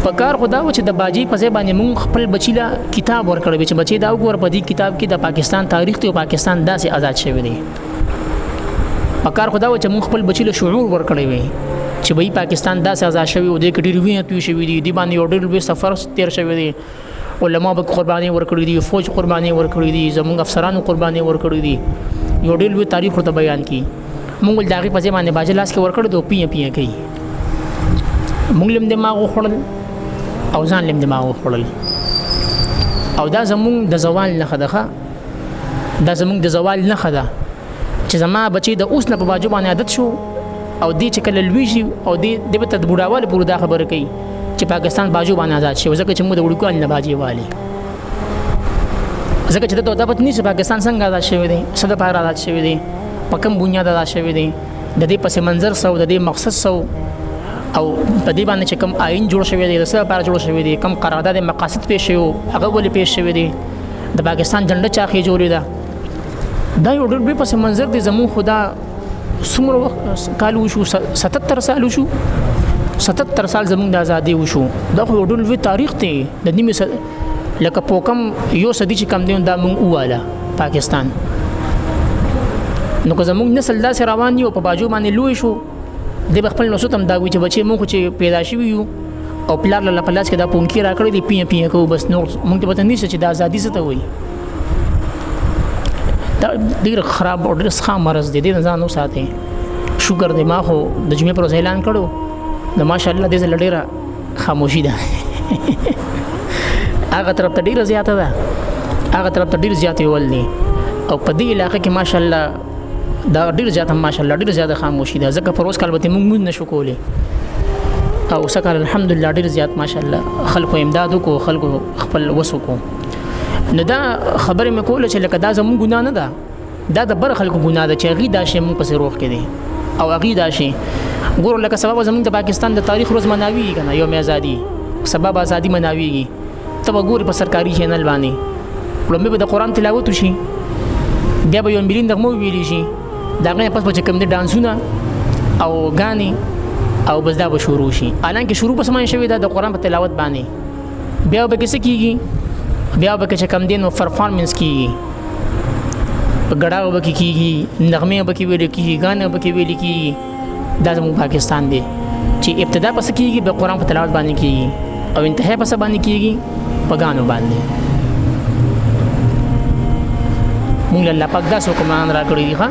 پکار خدا و چې د باجی په ځای باندې مونږ خپل بچی لا کتاب ورکړو چې بچی دا وګور په دې کتاب کې د پاکستان تاریخ ته پاکستان داسې آزاد شوی دی پکار خدا و چې مونږ خپل بچی له شعور ورکړی وي چې به پاکستان داسې آزاد شوی او د کډیر وینې توی شوی دی باندې یو ډېر لوی سفر تیر شوی دی علما به قرباني ورکړي دي فوج قرباني ورکړي دي زموږ افسرانو قرباني ورکړي دي یو ډېر لوی تاریخ ورته بیان کی مونږ د هغې په ځای باندې باجه لاس کې ورکړو دو پیه کوي مونږ لم دماغ وخوړل او ځان لم دماغ وخوړل او دا زموږ د زوال نښه ده دا زموږ د زوال نښه ده چې زما بچی د اوس نه په باجو باندې عادت شو او دې چې کله لوی شي او دې به ته د بوډاوالي پورې دا خبره کوي چې پاکستان باجو باندې آزاد شي ځکه چې موږ د وړوکوالي نه باجې والي ځکه چې دا پته نشي پاکستان څنګه آزاد شوی دی څه دپاره آزاد شوی دی په کوم بنیاد آزاد شوی دی د دې پس منظر سو د دې مقصد سو او په دې باندې چې کوم آئین جوړ شوی دی د څه لپاره جوړ شوی دی کوم قرارداد مقاصد پیښ شوی هغه ولې پیښ شوی دی د پاکستان جنډه چا خې جوړې ده دا یو ډېر پس منظر دی زموږ خدا څومره کال وشو 77 سال وشو 77 سال زموږ د ازادي وشو دا خو یو ډېر لوی تاریخ دی د نیمه لکه پوکم یو صدی چې کم دی دا مونږ واله پاکستان نو که زموږ نسل داسې روان یو په باجو باندې لوی شو د خپل نو ستم دا وی چې بچي مونږ چې پیدا شوي یو او پلار له پلاس کې دا پونکی راکړی دی پیه پیه کو بس نو مونږ ته پته نشته چې د ازادي څه ته وایي دا ډېر خراب او ډېر ښه مرض دی د ځان وساتئ شوګر دی ما خو د جمعې پر ورځ اعلان کړو د ماشاءالله دې زله ډېره خاموشي ده هغه طرف ته ډېره زیاته ده هغه طرف ته ډېر زیات ویول دي او په دې علاقه کې ماشاءالله دا ډېر زیاته ماشاءالله ډېر زیاته خاموشي ده ځکه پر اوس کال به موږ نشو کولی او سکه الحمدلله ډېر زیات ماشاءالله خلکو امداد وکړو خلکو خپل وسو کو نو دا خبره مې کوله چې لکه دا زموږ ګناه نه ده دا د بر خلکو ګناه ده چې هغې دا شی موږ پسې روغ کې دي او هغې دا شی ګورو لکه سبب زموږ د پاکستان د تاریخ روز مناویږي که نه یوم ازادي سبب ازادي مناویږي ته به ګورې په سرکاري چینل باندې لومبې به د قرآن تلاوت وشي بیا به یو ملي نغمه وویلی شي د هغې نه پس به چې کوم دی ډانسونه او ګانې او بس دا به شروع شي حالانکه شروع بس باندې شوې ده د قرآن په تلاوت باندې بیا به کې څه کېږي بیا به کې چې کوم دی نو پرفارمنس کېږي په ګډا به کې کېږي نغمې به کې ویلې کېږي ګانې به کې ویلې کېږي دا زموږ پاکستان دی چې ابتدا پس کېږي به قرآن په تلاوت باندې کېږي او انتها پس باندې کېږي په ګانو باندې مونږ الله پاک داسې حکمران راکړي دي ښه